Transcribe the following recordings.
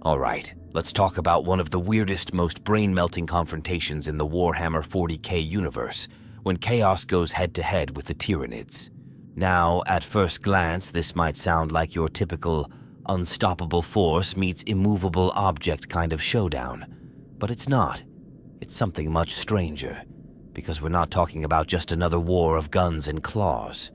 Alright, let's talk about one of the weirdest, most brain-melting confrontations in the Warhammer 40k universe, when Chaos goes head-to-head with the Tyranids. Now, at first glance, this might sound like your typical unstoppable force meets immovable object kind of showdown, but it's not. It's something much stranger, because we're not talking about just another war of guns and claws.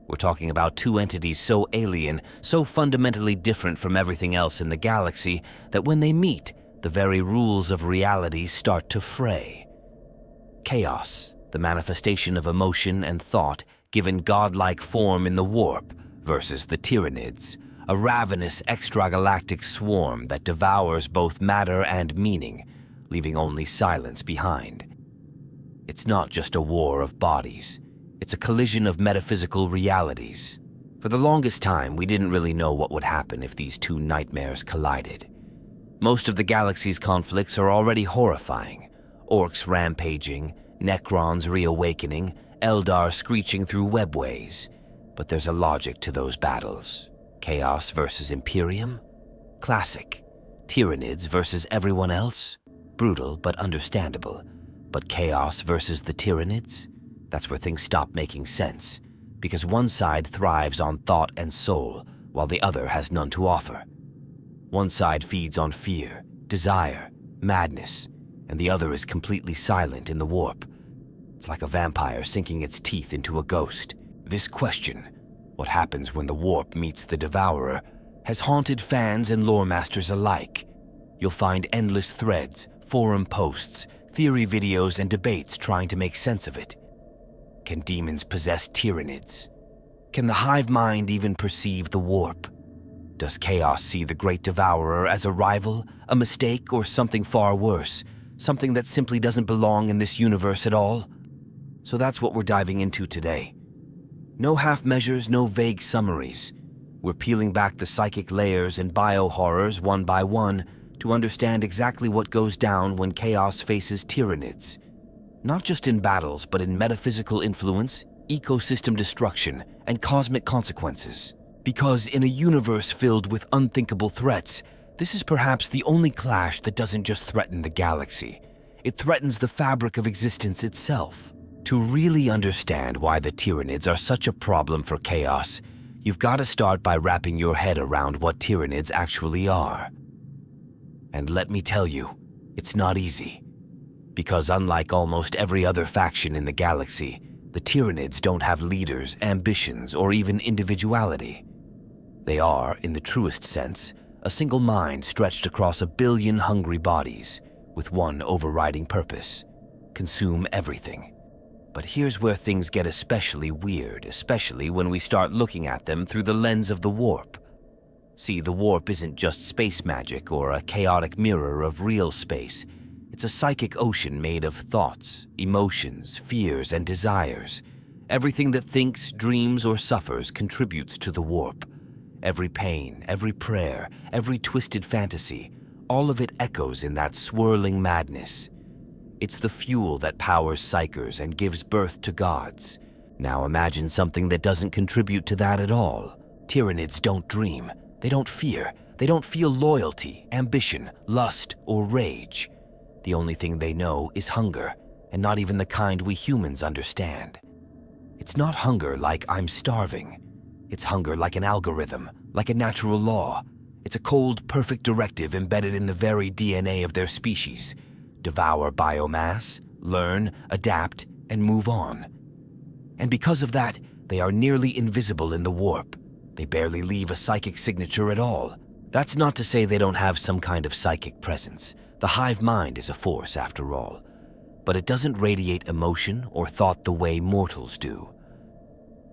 We're talking about two entities so alien, so fundamentally different from everything else in the galaxy, that when they meet, the very rules of reality start to fray. Chaos, the manifestation of emotion and thought given godlike form in the warp, versus the Tyranids, a ravenous extragalactic swarm that devours both matter and meaning, leaving only silence behind. It's not just a war of bodies. It's a collision of metaphysical realities. For the longest time, we didn't really know what would happen if these two nightmares collided. Most of the galaxy's conflicts are already horrifying. Orcs rampaging, Necrons reawakening, Eldar screeching through webways. But there's a logic to those battles. Chaos versus Imperium? Classic. Tyranids versus everyone else? Brutal but understandable. But Chaos versus the Tyranids? That's where things stop making sense, because one side thrives on thought and soul, while the other has none to offer. One side feeds on fear, desire, madness, and the other is completely silent in the warp. It's like a vampire sinking its teeth into a ghost. This question, what happens when the warp meets the Devourer, has haunted fans and lore masters alike. You'll find endless threads, forum posts, theory videos, and debates trying to make sense of it. Can demons possess Tyranids? Can the hive mind even perceive the warp? Does Chaos see the Great Devourer as a rival, a mistake, or something far worse, something that simply doesn't belong in this universe at all? So that's what we're diving into today. No half measures, no vague summaries. We're peeling back the psychic layers and bio-horrors one by one to understand exactly what goes down when Chaos faces Tyranids. Not just in battles, but in metaphysical influence, ecosystem destruction, and cosmic consequences. Because in a universe filled with unthinkable threats, this is perhaps the only clash that doesn't just threaten the galaxy. It threatens the fabric of existence itself. To really understand why the Tyranids are such a problem for Chaos, you've got to start by wrapping your head around what Tyranids actually are. And let me tell you, it's not easy. Because unlike almost every other faction in the galaxy, the Tyranids don't have leaders, ambitions, or even individuality. They are, in the truest sense, a single mind stretched across 1 billion hungry bodies, with one overriding purpose: consume everything. But here's where things get especially weird, especially when we start looking at them through the lens of the warp. See, the warp isn't just space magic or a chaotic mirror of real space. It's a psychic ocean made of thoughts, emotions, fears, and desires. Everything that thinks, dreams, or suffers contributes to the warp. Every pain, every prayer, every twisted fantasy, all of it echoes in that swirling madness. It's the fuel that powers psychers and gives birth to gods. Now imagine something that doesn't contribute to that at all. Tyranids don't dream, they don't fear, they don't feel loyalty, ambition, lust, or rage. The only thing they know is hunger, and not even the kind we humans understand. It's not hunger like I'm starving. It's hunger like an algorithm, like a natural law. It's a cold, perfect directive embedded in the very DNA of their species. Devour biomass, learn, adapt, and move on. And because of that, they are nearly invisible in the warp. They barely leave a psychic signature at all. That's not to say they don't have some kind of psychic presence. The hive mind is a force, after all, but it doesn't radiate emotion or thought the way mortals do.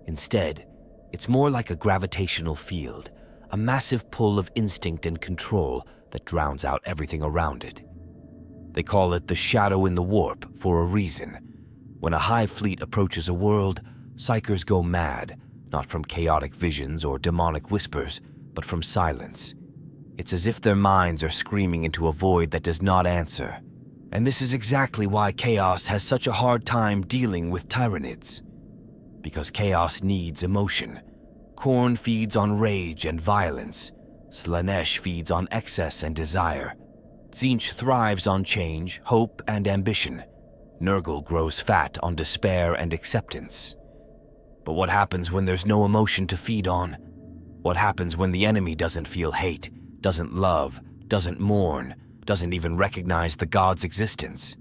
Instead, it's more like a gravitational field, a massive pull of instinct and control that drowns out everything around it. They call it the shadow in the warp for a reason. When a hive fleet approaches a world, psychers go mad, not from chaotic visions or demonic whispers, but from silence. It's as if their minds are screaming into a void that does not answer. And this is exactly why Chaos has such a hard time dealing with Tyranids. Because Chaos needs emotion. Khorne feeds on rage and violence. Slaanesh feeds on excess and desire. Tzeentch thrives on change, hope, and ambition. Nurgle grows fat on despair and acceptance. But what happens when there's no emotion to feed on? What happens when the enemy doesn't feel hate, doesn't love, doesn't mourn, doesn't even recognize the god's existence?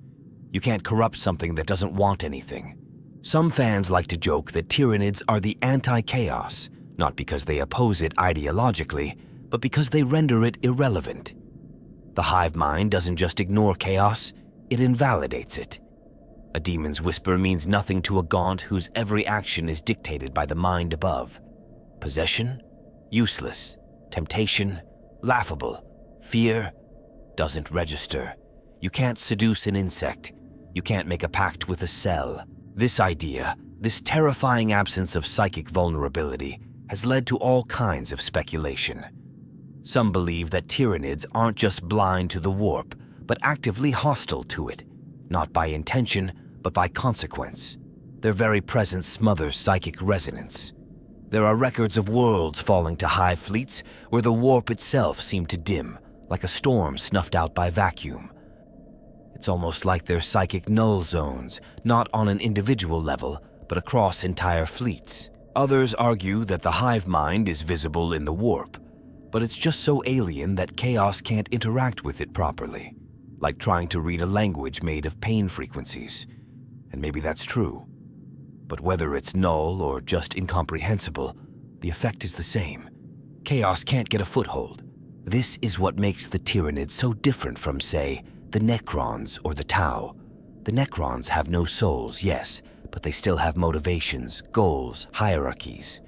You can't corrupt something that doesn't want anything. Some fans like to joke that Tyranids are the anti-chaos, not because they oppose it ideologically, but because they render it irrelevant. The hive mind doesn't just ignore chaos, it invalidates it. A demon's whisper means nothing to a gaunt whose every action is dictated by the mind above. Possession? Useless. Temptation? Laughable. Fear? Doesn't register. You can't seduce an insect. You can't make a pact with a cell. This idea, this terrifying absence of psychic vulnerability, has led to all kinds of speculation. Some believe that Tyranids aren't just blind to the warp, but actively hostile to it, not by intention, but by consequence. Their very presence smothers psychic resonance. There are records of worlds falling to hive fleets where the warp itself seemed to dim, like a storm snuffed out by vacuum. It's almost like they're psychic null zones, not on an individual level, but across entire fleets. Others argue that the hive mind is visible in the warp, but it's just so alien that chaos can't interact with it properly, like trying to read a language made of pain frequencies. And maybe that's true. But whether it's null or just incomprehensible, the effect is the same. Chaos can't get a foothold. This is what makes the Tyranids so different from, say, the Necrons or the Tau. The Necrons have no souls, yes, but they still have motivations, goals, hierarchies.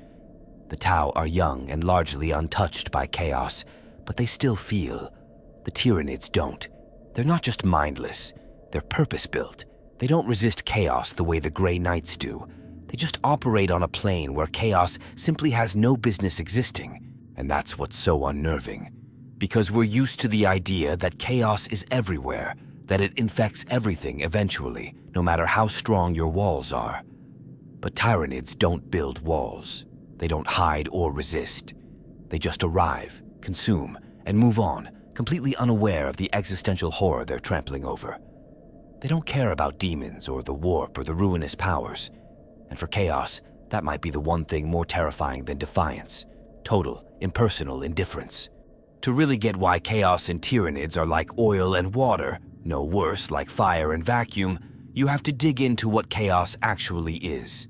The Tau are young and largely untouched by chaos, but they still feel. The Tyranids don't. They're not just mindless, they're purpose-built. They don't resist chaos the way the Grey Knights do. They just operate on a plane where chaos simply has no business existing, and that's what's so unnerving. Because we're used to the idea that chaos is everywhere, that it infects everything eventually, no matter how strong your walls are. But Tyranids don't build walls. They don't hide or resist. They just arrive, consume, and move on, completely unaware of the existential horror they're trampling over. They don't care about demons or the warp or the ruinous powers. And for chaos, that might be the one thing more terrifying than defiance. Total, impersonal indifference. To really get why chaos and Tyranids are like oil and water, no worse, like fire and vacuum, you have to dig into what chaos actually is.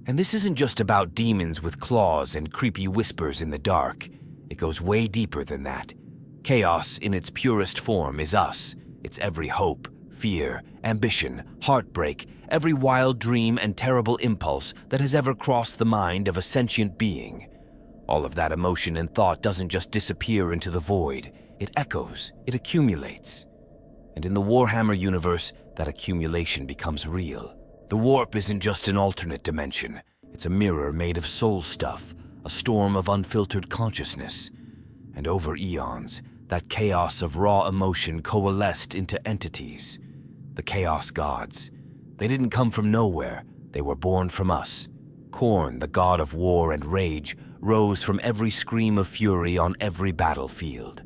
And this isn't just about demons with claws and creepy whispers in the dark. It goes way deeper than that. Chaos, in its purest form, is us. It's every hope, fear, ambition, heartbreak, every wild dream and terrible impulse that has ever crossed the mind of a sentient being. All of that emotion and thought doesn't just disappear into the void. It echoes, it accumulates. And in the Warhammer universe, that accumulation becomes real. The warp isn't just an alternate dimension. It's a mirror made of soul stuff, a storm of unfiltered consciousness. And over eons, that chaos of raw emotion coalesced into entities. The Chaos Gods. They didn't come from nowhere. They were born from us. Khorne, the god of war and rage, rose from every scream of fury on every battlefield.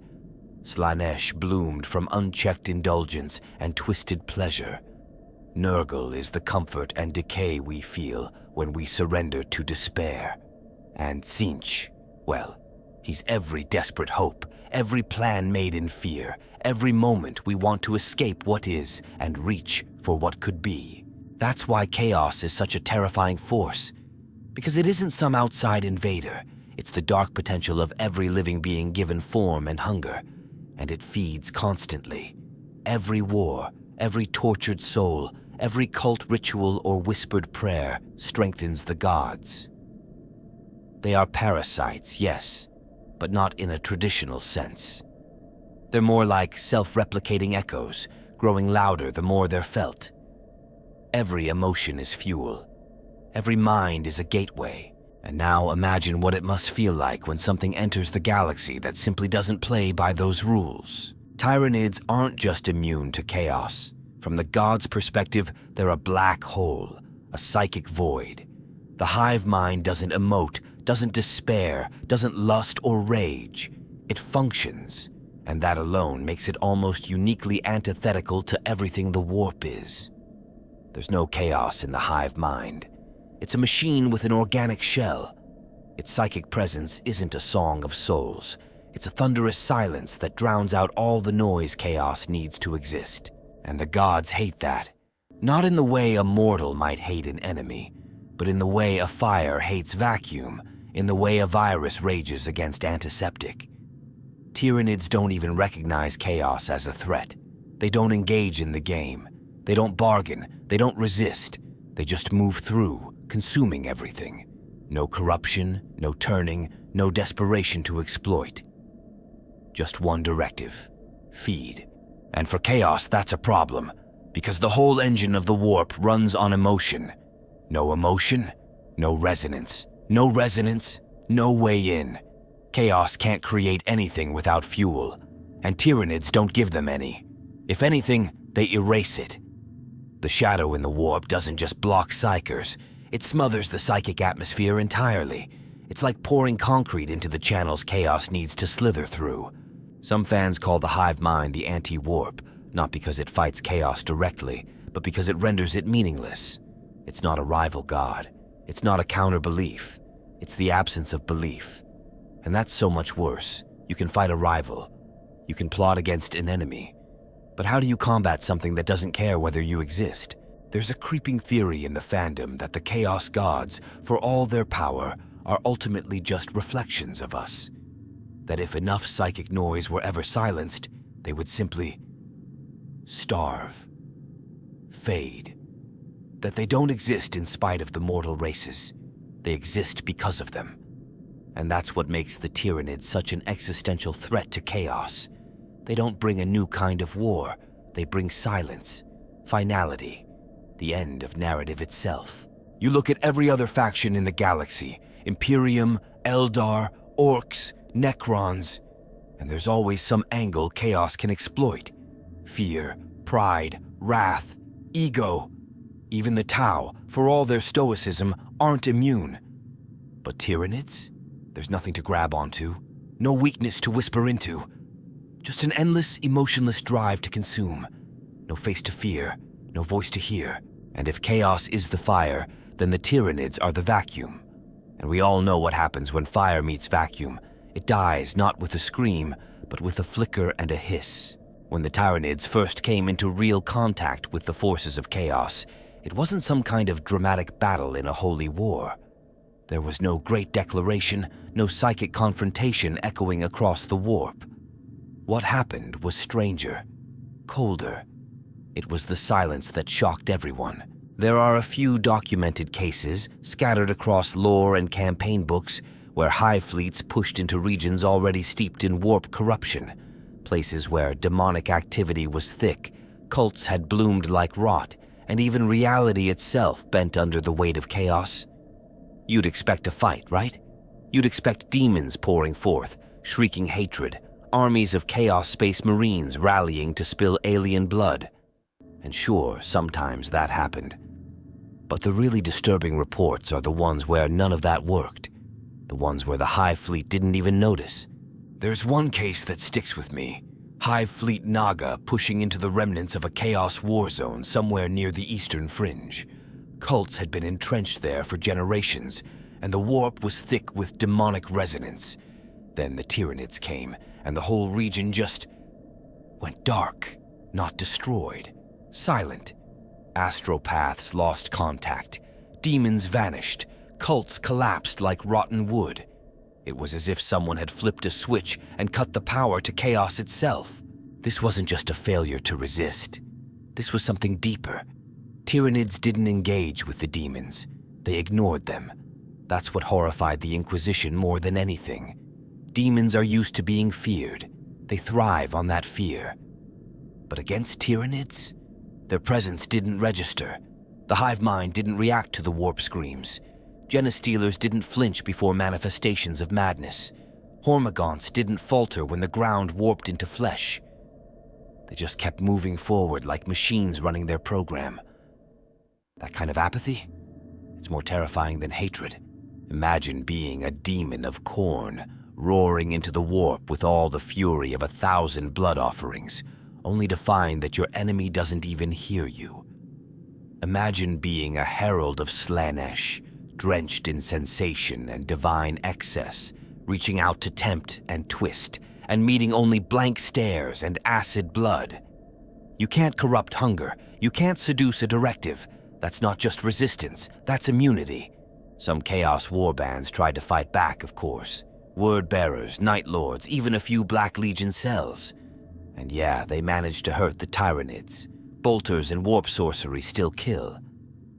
Slaanesh bloomed from unchecked indulgence and twisted pleasure. Nurgle is the comfort and decay we feel when we surrender to despair. And Tzeentch, well, he's every desperate hope, every plan made in fear, every moment we want to escape what is and reach for what could be. That's why chaos is such a terrifying force. Because it isn't some outside invader. It's the dark potential of every living being given form and hunger. And it feeds constantly. Every war, every tortured soul, every cult ritual or whispered prayer strengthens the gods. They are parasites, yes, but not in a traditional sense. They're more like self-replicating echoes, growing louder the more they're felt. Every emotion is fuel. Every mind is a gateway. And now imagine what it must feel like when something enters the galaxy that simply doesn't play by those rules. Tyranids aren't just immune to chaos. From the gods' perspective, they're a black hole, a psychic void. The hive mind doesn't emote, doesn't despair, doesn't lust or rage. It functions, and that alone makes it almost uniquely antithetical to everything the warp is. There's no chaos in the hive mind. It's a machine with an organic shell. Its psychic presence isn't a song of souls. It's a thunderous silence that drowns out all the noise chaos needs to exist. And the gods hate that. Not in the way a mortal might hate an enemy, but in the way a fire hates vacuum, in the way a virus rages against antiseptic. Tyranids don't even recognize chaos as a threat. They don't engage in the game. They don't bargain. They don't resist. They just move through, consuming everything. No corruption, no turning, no desperation to exploit. Just one directive: feed. And for chaos, that's a problem, because the whole engine of the warp runs on emotion. No emotion, no resonance. No resonance, no way in. Chaos can't create anything without fuel, and Tyranids don't give them any. If anything, they erase it. The shadow in the warp doesn't just block psychers, it smothers the psychic atmosphere entirely. It's like pouring concrete into the channels chaos needs to slither through. Some fans call the hive mind the anti-warp, not because it fights chaos directly, but because it renders it meaningless. It's not a rival god. It's not a counter-belief. It's the absence of belief. And that's so much worse. You can fight a rival. You can plot against an enemy. But how do you combat something that doesn't care whether you exist? There's a creeping theory in the fandom that the chaos gods, for all their power, are ultimately just reflections of us. That if enough psychic noise were ever silenced, they would simply starve, fade. That they don't exist in spite of the mortal races. They exist because of them. And that's what makes the Tyranids such an existential threat to chaos. They don't bring a new kind of war. They bring silence, finality, the end of narrative itself. You look at every other faction in the galaxy, Imperium, Eldar, Orcs, Necrons, and there's always some angle chaos can exploit. Fear, pride, wrath, ego. Even the Tau, for all their stoicism, aren't immune. But Tyranids? There's nothing to grab onto, no weakness to whisper into. Just an endless, emotionless drive to consume. No face to fear, no voice to hear. And if chaos is the fire, then the Tyranids are the vacuum. And we all know what happens when fire meets vacuum. It dies not with a scream, but with a flicker and a hiss. When the Tyranids first came into real contact with the forces of chaos, it wasn't some kind of dramatic battle in a holy war. There was no great declaration, no psychic confrontation echoing across the warp. What happened was stranger, colder. It was the silence that shocked everyone. There are a few documented cases, scattered across lore and campaign books, where hive fleets pushed into regions already steeped in warp corruption, places where demonic activity was thick, cults had bloomed like rot, and even reality itself bent under the weight of chaos. You'd expect a fight, right? You'd expect demons pouring forth, shrieking hatred, armies of Chaos Space Marines rallying to spill alien blood. And sure, sometimes that happened. But the really disturbing reports are the ones where none of that worked. The ones where the Hive Fleet didn't even notice. There's one case that sticks with me. Hive Fleet Naga pushing into the remnants of a Chaos war zone somewhere near the eastern fringe. Cults had been entrenched there for generations, and the warp was thick with demonic resonance. Then the Tyranids came, and the whole region just went dark, not destroyed, silent. Astropaths lost contact, demons vanished, cults collapsed like rotten wood. It was as if someone had flipped a switch and cut the power to chaos itself. This wasn't just a failure to resist. This was something deeper. Tyranids didn't engage with the demons. They ignored them. That's what horrified the Inquisition more than anything. Demons are used to being feared. They thrive on that fear. But against Tyranids, their presence didn't register. The hive mind didn't react to the warp screams. Genestealers didn't flinch before manifestations of madness. Hormagaunts didn't falter when the ground warped into flesh. They just kept moving forward like machines running their program. That kind of apathy? It's more terrifying than hatred. Imagine being a demon of corn, roaring into the warp with all the fury of 1,000 blood offerings, only to find that your enemy doesn't even hear you. Imagine being a herald of Slaanesh, drenched in sensation and divine excess, reaching out to tempt and twist, and meeting only blank stares and acid blood. You can't corrupt hunger, you can't seduce a directive. That's not just resistance, that's immunity. Some Chaos warbands tried to fight back, of course. Word-bearers, Night Lords, even a few Black Legion cells. And yeah, they managed to hurt the Tyranids. Bolters and warp sorcery still kill.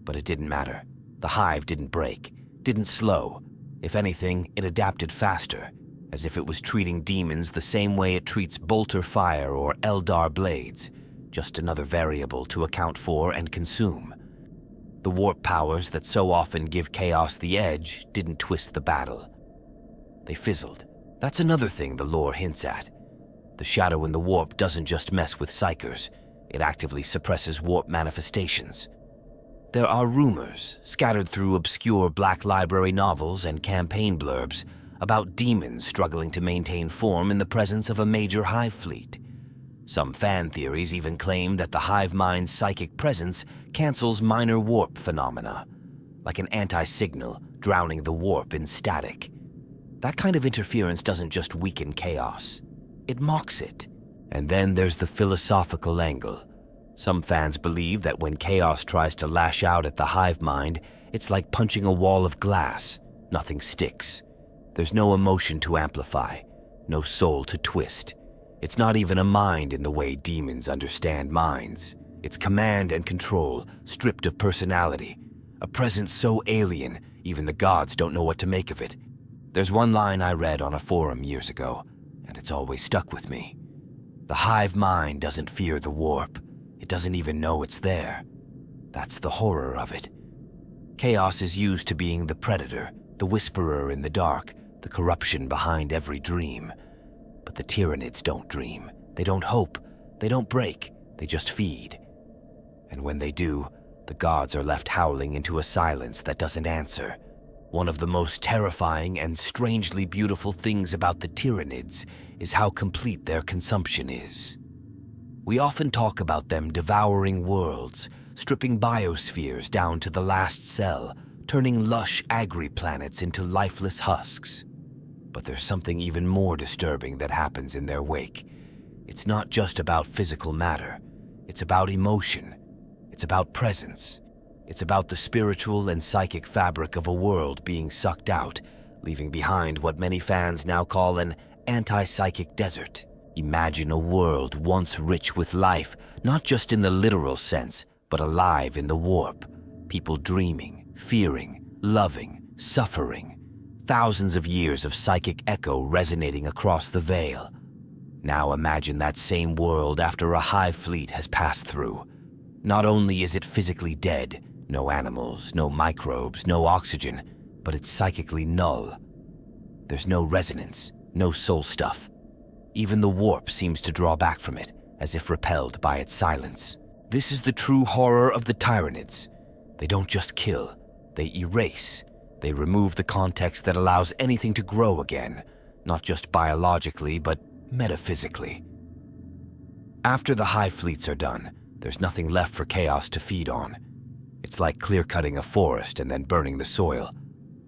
But it didn't matter. The hive didn't break, didn't slow. If anything, it adapted faster, as if it was treating demons the same way it treats Bolter fire or Eldar blades, just another variable to account for and consume. The warp powers that so often give Chaos the edge didn't twist the battle. They fizzled. That's another thing the lore hints at. The shadow in the warp doesn't just mess with psychers, it actively suppresses warp manifestations. There are rumors, scattered through obscure Black Library novels and campaign blurbs, about demons struggling to maintain form in the presence of a major hive fleet. Some fan theories even claim that the hive mind's psychic presence cancels minor warp phenomena, like an anti-signal drowning the warp in static. That kind of interference doesn't just weaken Chaos, it mocks it. And then there's the philosophical angle. Some fans believe that when Chaos tries to lash out at the hive mind, it's like punching a wall of glass. Nothing sticks. There's no emotion to amplify, no soul to twist. It's not even a mind in the way demons understand minds. It's command and control, stripped of personality. A presence so alien, even the gods don't know what to make of it. There's one line I read on a forum years ago, and it's always stuck with me. The hive mind doesn't fear the warp. It doesn't even know it's there. That's the horror of it. Chaos is used to being the predator, the whisperer in the dark, the corruption behind every dream. But the Tyranids don't dream. They don't hope. They don't break. They just feed. And when they do, the gods are left howling into a silence that doesn't answer. One of the most terrifying and strangely beautiful things about the Tyranids is how complete their consumption is. We often talk about them devouring worlds, stripping biospheres down to the last cell, turning lush agri-planets into lifeless husks. But there's something even more disturbing that happens in their wake. It's not just about physical matter. It's about emotion. It's about presence. It's about the spiritual and psychic fabric of a world being sucked out, leaving behind what many fans now call an anti-psychic desert. Imagine a world once rich with life, not just in the literal sense, but alive in the warp. People dreaming, fearing, loving, suffering. Thousands of years of psychic echo resonating across the veil. Now imagine that same world after a hive fleet has passed through. Not only is it physically dead, no animals, no microbes, no oxygen, but it's psychically null. There's no resonance, no soul stuff. Even the warp seems to draw back from it, as if repelled by its silence. This is the true horror of the Tyranids. They don't just kill, they erase. They remove the context that allows anything to grow again, not just biologically, but metaphysically. After the hive fleets are done, there's nothing left for Chaos to feed on. It's like clear-cutting a forest and then burning the soil.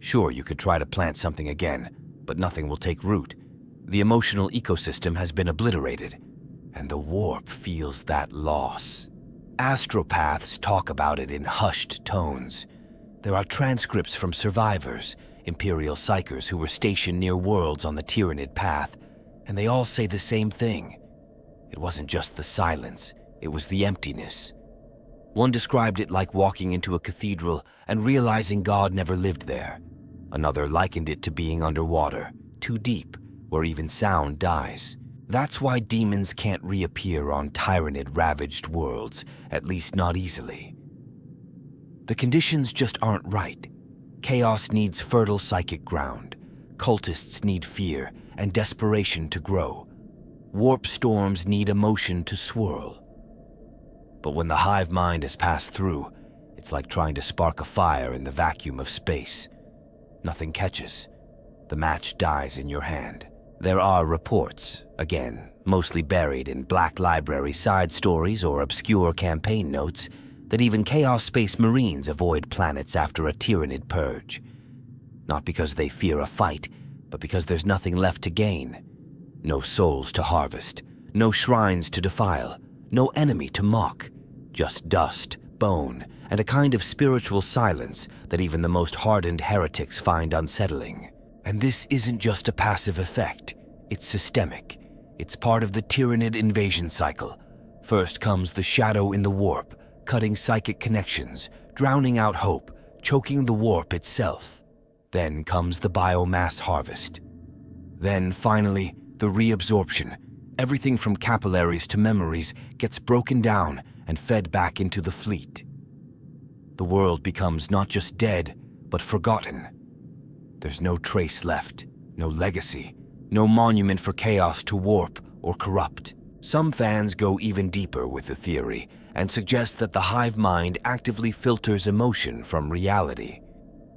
Sure, you could try to plant something again, but nothing will take root. The emotional ecosystem has been obliterated, and the warp feels that loss. Astropaths talk about it in hushed tones. There are transcripts from survivors, Imperial Psychers who were stationed near worlds on the Tyranid path, and they all say the same thing. It wasn't just the silence, it was the emptiness. One described it like walking into a cathedral and realizing God never lived there. Another likened it to being underwater, too deep, where even sound dies. That's why demons can't reappear on Tyranid-ravaged worlds, at least not easily. The conditions just aren't right. Chaos needs fertile psychic ground. Cultists need fear and desperation to grow. Warp storms need emotion to swirl. But when the hive mind has passed through, it's like trying to spark a fire in the vacuum of space. Nothing catches. The match dies in your hand. There are reports, again, mostly buried in Black Library side stories or obscure campaign notes, that even Chaos Space Marines avoid planets after a Tyranid purge. Not because they fear a fight, but because there's nothing left to gain. No souls to harvest, no shrines to defile, no enemy to mock. Just dust, bone, and a kind of spiritual silence that even the most hardened heretics find unsettling. And this isn't just a passive effect, it's systemic. It's part of the Tyranid invasion cycle. First comes the shadow in the warp, cutting psychic connections, drowning out hope, choking the warp itself. Then comes the biomass harvest. Then, finally, the reabsorption. Everything from capillaries to memories gets broken down and fed back into the fleet. The world becomes not just dead, but forgotten. There's no trace left, no legacy, no monument for chaos to warp or corrupt. Some fans go even deeper with the theory and suggest that the hive mind actively filters emotion from reality,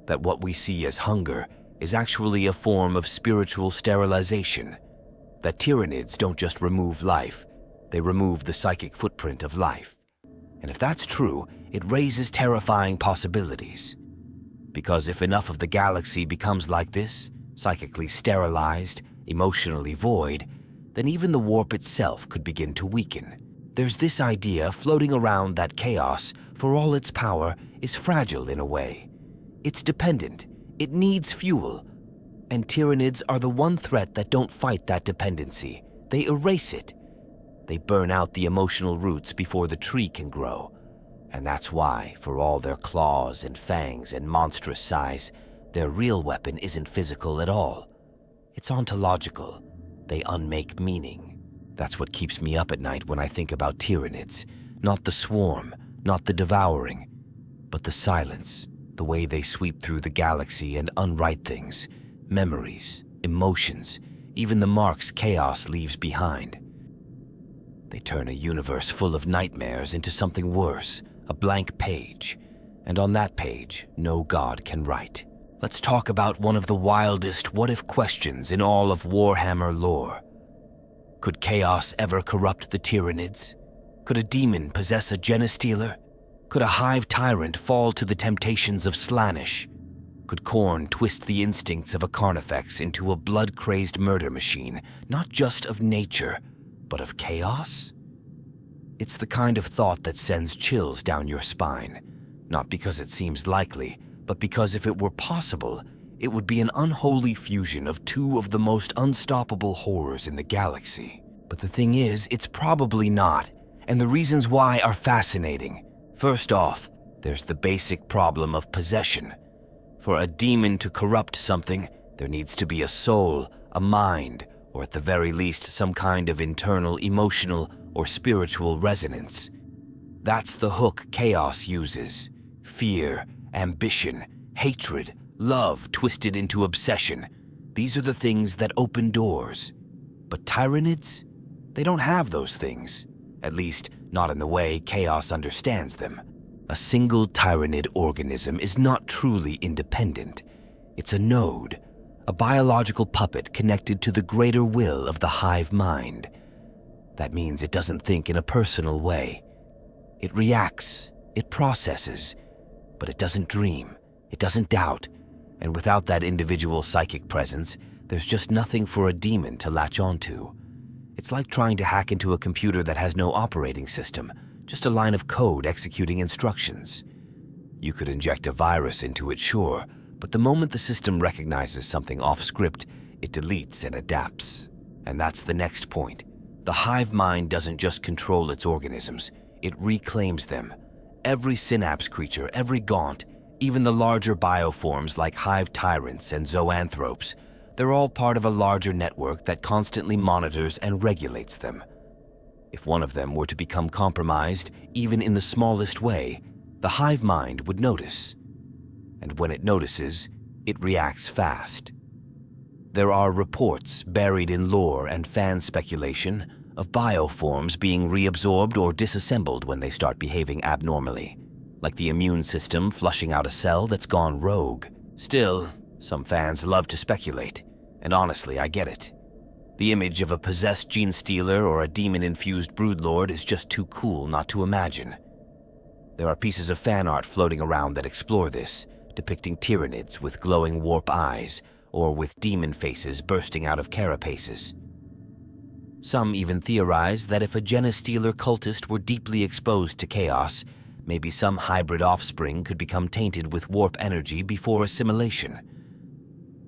that what we see as hunger is actually a form of spiritual sterilization, that Tyranids don't just remove life, they remove the psychic footprint of life. And if that's true, it raises terrifying possibilities. Because if enough of the galaxy becomes like this, psychically sterilized, emotionally void, then even the warp itself could begin to weaken. There's this idea floating around that chaos, for all its power, is fragile in a way. It's dependent, it needs fuel, and Tyranids are the one threat that don't fight that dependency. They erase it. They burn out the emotional roots before the tree can grow. And that's why, for all their claws and fangs and monstrous size, their real weapon isn't physical at all. It's ontological. They unmake meaning. That's what keeps me up at night when I think about Tyranids. Not the swarm, not the devouring, but the silence, the way they sweep through the galaxy and unwrite things, memories, emotions, even the marks chaos leaves behind. They turn a universe full of nightmares into something worse, a blank page, and on that page, no god can write. Let's talk about one of the wildest what-if questions in all of Warhammer lore. Could chaos ever corrupt the Tyranids? Could a demon possess a genestealer? Could a hive tyrant fall to the temptations of Slaanesh? Could Khorne twist the instincts of a Carnifex into a blood-crazed murder machine, not just of nature, but of chaos? It's the kind of thought that sends chills down your spine, not because it seems likely, but because if it were possible, it would be an unholy fusion of two of the most unstoppable horrors in the galaxy. But the thing is, it's probably not, and the reasons why are fascinating. First off, there's the basic problem of possession. For a demon to corrupt something, there needs to be a soul, a mind, or at the very least some kind of internal, emotional, or spiritual resonance. That's the hook chaos uses. Fear, ambition, hatred, love twisted into obsession. These are the things that open doors. But Tyranids? They don't have those things. At least, not in the way chaos understands them. A single Tyranid organism is not truly independent. It's a node, a biological puppet connected to the greater will of the hive mind. That means it doesn't think in a personal way. It reacts, it processes, but it doesn't dream, it doesn't doubt, and without that individual psychic presence, there's just nothing for a demon to latch onto. It's like trying to hack into a computer that has no operating system, just a line of code executing instructions. You could inject a virus into it, sure, but the moment the system recognizes something off-script, it deletes and adapts. And that's the next point. The hive mind doesn't just control its organisms, it reclaims them. Every synapse creature, every gaunt, even the larger bioforms like hive tyrants and zoanthropes, they're all part of a larger network that constantly monitors and regulates them. If one of them were to become compromised, even in the smallest way, the hive mind would notice. And when it notices, it reacts fast. There are reports buried in lore and fan speculation of bioforms being reabsorbed or disassembled when they start behaving abnormally, like the immune system flushing out a cell that's gone rogue. Still, Some fans love to speculate, and honestly, I get it. The image of a possessed gene stealer or a demon-infused broodlord is just too cool not to imagine. There are pieces of fan art floating around that explore this, depicting Tyranids with glowing warp eyes, or with demon faces bursting out of carapaces. Some even theorize that if a genestealer cultist were deeply exposed to chaos, maybe some hybrid offspring could become tainted with warp energy before assimilation.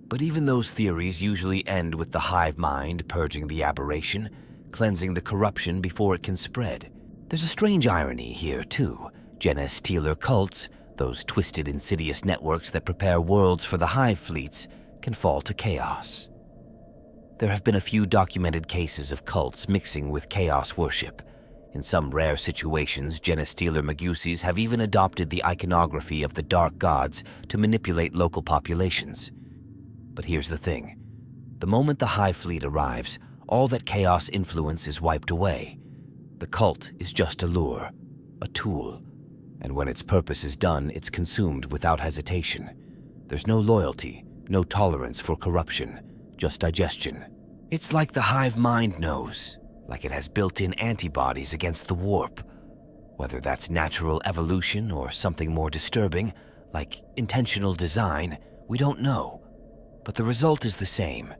But even those theories usually end with the hive mind purging the aberration, cleansing the corruption before it can spread. There's a strange irony here, too. Genestealer cults, those twisted, insidious networks that prepare worlds for the hive fleets, can fall to chaos. There have been a few documented cases of cults mixing with chaos worship. In some rare situations, genestealer magusis have even adopted the iconography of the dark gods to manipulate local populations. But here's the thing. The moment the hive fleet arrives, all that chaos influence is wiped away. The cult is just a lure, a tool, and when its purpose is done, it's consumed without hesitation. There's no loyalty, no tolerance for corruption, just digestion. It's like the hive mind knows, like it has built-in antibodies against the warp. Whether that's natural evolution or something more disturbing, like intentional design, we don't know. But the result is the same.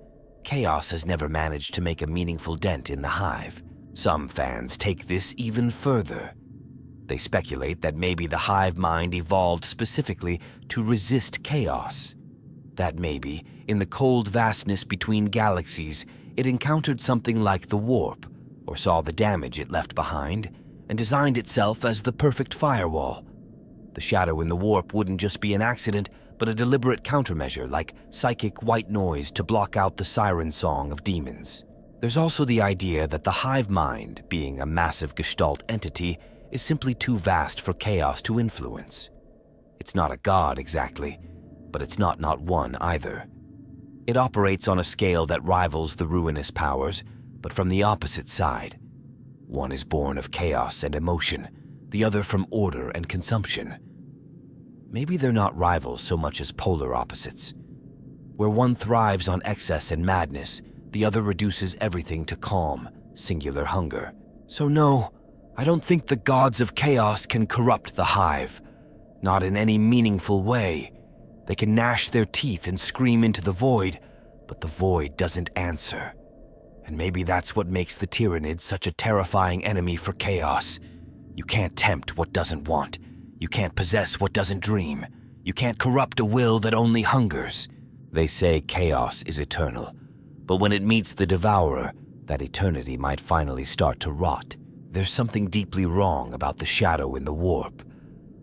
Chaos has never managed to make a meaningful dent in the hive. Some fans take this even further. They speculate that maybe the hive mind evolved specifically to resist chaos. That maybe, in the cold vastness between galaxies, it encountered something like the warp, or saw the damage it left behind, and designed itself as the perfect firewall. The shadow in the warp wouldn't just be an accident, but a deliberate countermeasure like psychic white noise to block out the siren song of demons. There's also the idea that the hive mind, being a massive gestalt entity, is simply too vast for chaos to influence. It's not a god exactly, but it's not one either. It operates on a scale that rivals the ruinous powers, but from the opposite side. One is born of chaos and emotion, the other from order and consumption. Maybe they're not rivals so much as polar opposites. Where one thrives on excess and madness, the other reduces everything to calm, singular hunger. So no, I don't think the gods of chaos can corrupt the hive. Not in any meaningful way. They can gnash their teeth and scream into the void, but the void doesn't answer. And maybe that's what makes the Tyranids such a terrifying enemy for chaos. You can't tempt what doesn't want. You can't possess what doesn't dream. You can't corrupt a will that only hungers. They say chaos is eternal, but when it meets the Devourer, that eternity might finally start to rot. There's something deeply wrong about the shadow in the warp.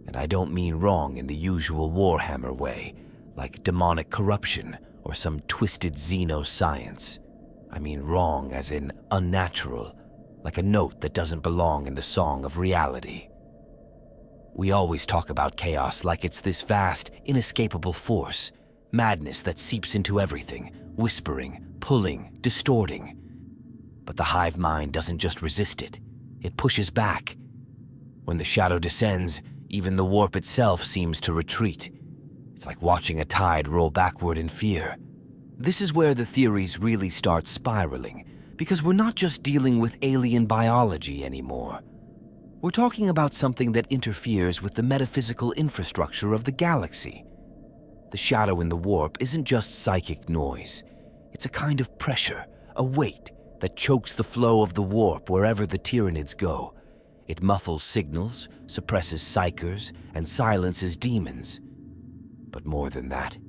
And I don't mean wrong in the usual Warhammer way, like demonic corruption or some twisted xenoscience. I mean wrong as in unnatural, like a note that doesn't belong in the song of reality. We always talk about chaos like it's this vast, inescapable force, madness that seeps into everything, whispering, pulling, distorting. But the hive mind doesn't just resist it, it pushes back. When the shadow descends, even the warp itself seems to retreat. It's like watching a tide roll backward in fear. This is where the theories really start spiraling, because we're not just dealing with alien biology anymore. We're talking about something that interferes with the metaphysical infrastructure of the galaxy. The shadow in the warp isn't just psychic noise. It's a kind of pressure, a weight that chokes the flow of the warp wherever the Tyranids go. It muffles signals, suppresses psychers, and silences demons. But more than that,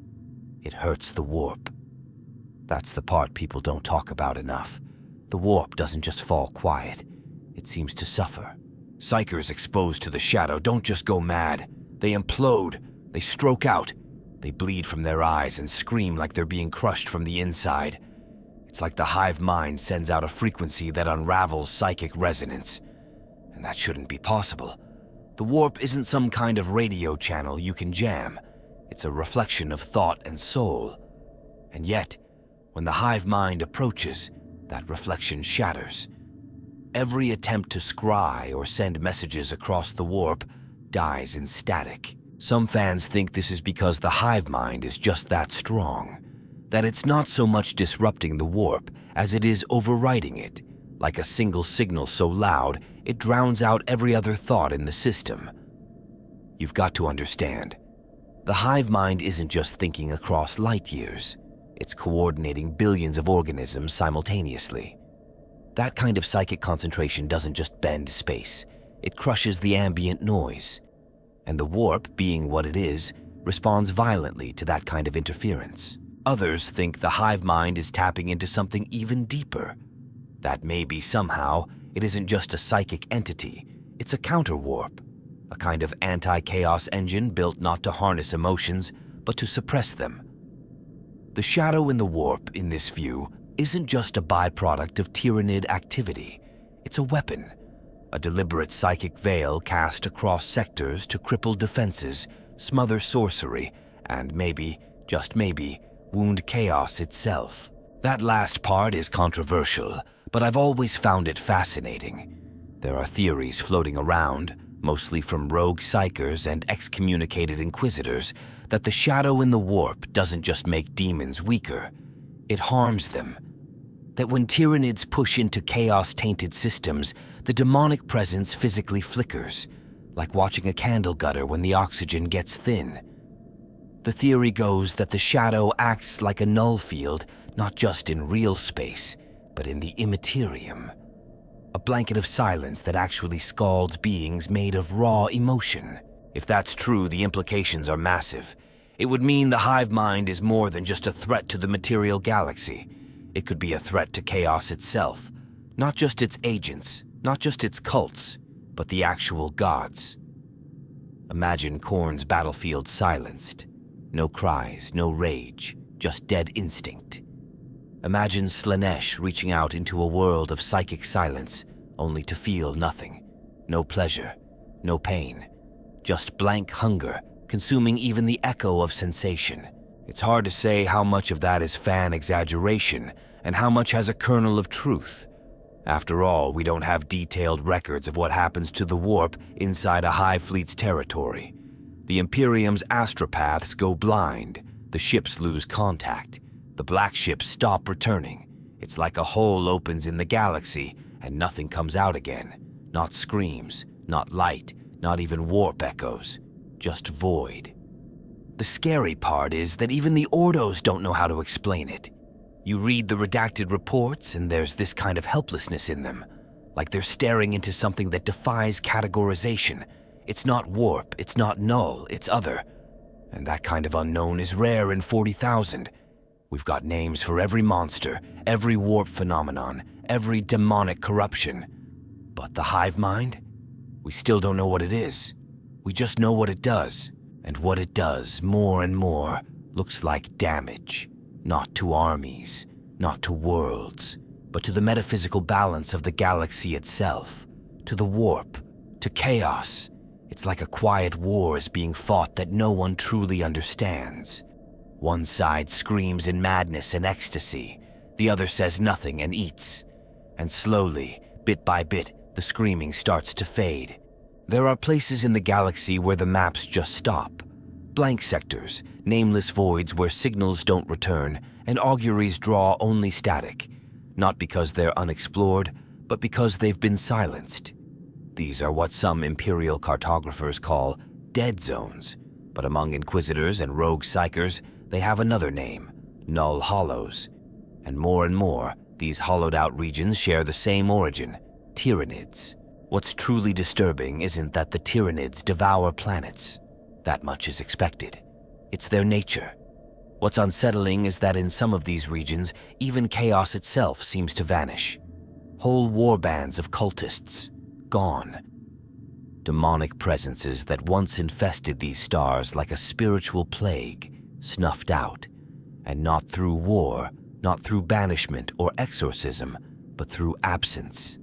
it hurts the warp. That's the part people don't talk about enough. The warp doesn't just fall quiet, it seems to suffer. Psychers exposed to the shadow don't just go mad. They implode, they stroke out, they bleed from their eyes and scream like they're being crushed from the inside. It's like the hive mind sends out a frequency that unravels psychic resonance. And that shouldn't be possible. The warp isn't some kind of radio channel you can jam. It's a reflection of thought and soul. And yet, when the hive mind approaches, that reflection shatters. Every attempt to scry or send messages across the warp dies in static. Some fans think this is because the hive mind is just that strong, that it's not so much disrupting the warp as it is overriding it, like a single signal so loud it drowns out every other thought in the system. You've got to understand, the hive mind isn't just thinking across light years, it's coordinating billions of organisms simultaneously. That kind of psychic concentration doesn't just bend space, it crushes the ambient noise. And the warp, being what it is, responds violently to that kind of interference. Others think the hive mind is tapping into something even deeper. That maybe somehow it isn't just a psychic entity, it's a counter-warp, a kind of anti-chaos engine built not to harness emotions, but to suppress them. The shadow in the warp, in this view, isn't just a byproduct of Tyranid activity, it's a weapon. A deliberate psychic veil cast across sectors to cripple defenses, smother sorcery, and maybe, just maybe, wound chaos itself. That last part is controversial, but I've always found it fascinating. There are theories floating around, mostly from rogue psychers and excommunicated inquisitors, that the shadow in the warp doesn't just make demons weaker, it harms them. That when Tyranids push into chaos-tainted systems, the demonic presence physically flickers, like watching a candle gutter when the oxygen gets thin. The theory goes that the shadow acts like a null field, not just in real space, but in the immaterium. A blanket of silence that actually scalds beings made of raw emotion. If that's true, the implications are massive. It would mean the hive mind is more than just a threat to the material galaxy. It could be a threat to chaos itself, not just its agents, not just its cults, but the actual gods. Imagine Khorne's battlefield silenced. No cries, no rage, just dead instinct. Imagine Slaanesh reaching out into a world of psychic silence, only to feel nothing. No pleasure, no pain, just blank hunger, consuming even the echo of sensation. It's hard to say how much of that is fan exaggeration and how much has a kernel of truth. After all, we don't have detailed records of what happens to the warp inside a Hive Fleet's territory. The Imperium's astropaths go blind, the ships lose contact, the black ships stop returning. It's like a hole opens in the galaxy and nothing comes out again. Not screams, not light, not even warp echoes, just void. The scary part is that even the Ordos don't know how to explain it. You read the redacted reports and there's this kind of helplessness in them, like they're staring into something that defies categorization. It's not warp, it's not null, it's other. And that kind of unknown is rare in 40,000. We've got names for every monster, every warp phenomenon, every demonic corruption. But the hive mind? We still don't know what it is. We just know what it does. And what it does, more and more, looks like damage. Not to armies, not to worlds, but to the metaphysical balance of the galaxy itself, to the warp, to chaos. It's like a quiet war is being fought that no one truly understands. One side screams in madness and ecstasy, the other says nothing and eats. And slowly, bit by bit, the screaming starts to fade. There are places in the galaxy where the maps just stop. Blank sectors, nameless voids where signals don't return and auguries draw only static, not because they're unexplored, but because they've been silenced. These are what some Imperial cartographers call dead zones, but among Inquisitors and rogue psychers, they have another name, null hollows. And more, these hollowed-out regions share the same origin, Tyranids. What's truly disturbing isn't that the Tyranids devour planets. That much is expected. It's their nature. What's unsettling is that in some of these regions, even chaos itself seems to vanish. Whole warbands of cultists, gone. Demonic presences that once infested these stars like a spiritual plague, snuffed out. And not through war, not through banishment or exorcism, but through absence.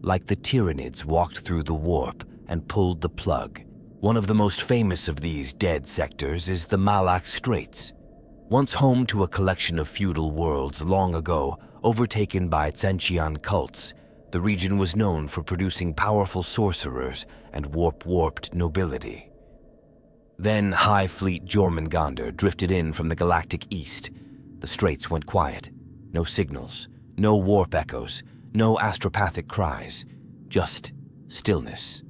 Like the Tyranids walked through the warp and pulled the plug. One of the most famous of these dead sectors is the Malak Straits. Once home to a collection of feudal worlds long ago, overtaken by Tzeentchian cults, the region was known for producing powerful sorcerers and warped nobility. Then High Fleet Jormungandr drifted in from the galactic east. The straits went quiet. No signals, no warp echoes, no astropathic cries, just stillness.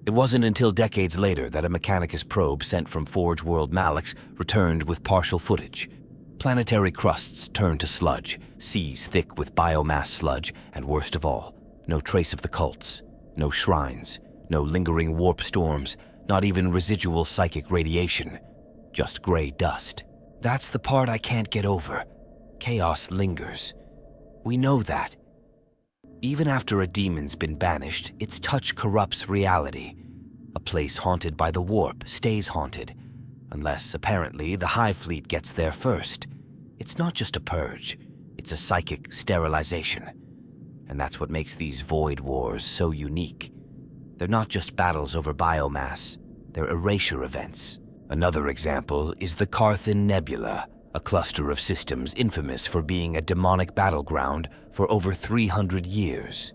It wasn't until decades later that a Mechanicus probe sent from Forge World Malix returned with partial footage. Planetary crusts turned to sludge, seas thick with biomass sludge, and worst of all, no trace of the cults, no shrines, no lingering warp storms, not even residual psychic radiation, just gray dust. That's the part I can't get over. Chaos lingers. We know that. Even after a demon's been banished, its touch corrupts reality. A place haunted by the warp stays haunted, unless, apparently, the Hive Fleet gets there first. It's not just a purge, it's a psychic sterilization. And that's what makes these void wars so unique. They're not just battles over biomass, they're erasure events. Another example is the Carthan Nebula, a cluster of systems infamous for being a demonic battleground for over 300 years.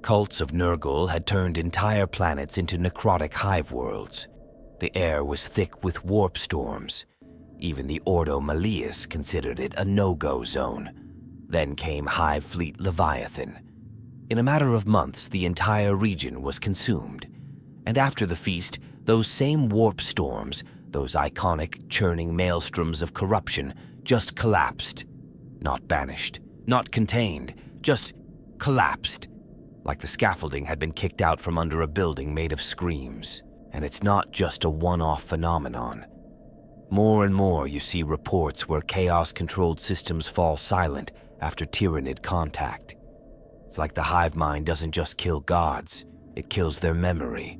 Cults of Nurgle had turned entire planets into necrotic hive worlds. The air was thick with warp storms. Even the Ordo Malleus considered it a no-go zone. Then came Hive Fleet Leviathan. In a matter of months, the entire region was consumed. And after the feast, those same warp storms, those iconic, churning maelstroms of corruption, just collapsed. Not banished, not contained, just collapsed. Like the scaffolding had been kicked out from under a building made of screams. And it's not just a one-off phenomenon. More and more you see reports where chaos-controlled systems fall silent after Tyranid contact. It's like the hive mind doesn't just kill gods, it kills their memory.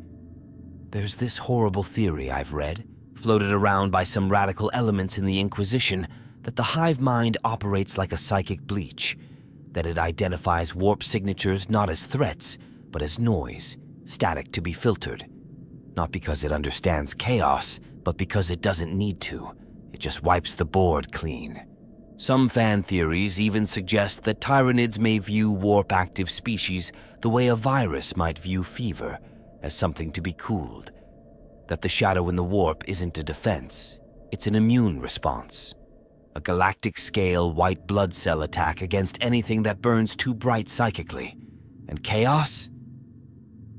There's this horrible theory I've read, floated around by some radical elements in the Inquisition, that the hive mind operates like a psychic bleach, that it identifies warp signatures not as threats, but as noise, static to be filtered. Not because it understands chaos, but because it doesn't need to. It just wipes the board clean. Some fan theories even suggest that Tyranids may view warp-active species the way a virus might view fever, as something to be cooled. That the shadow in the warp isn't a defense, it's an immune response. A galactic-scale white blood cell attack against anything that burns too bright psychically. And chaos?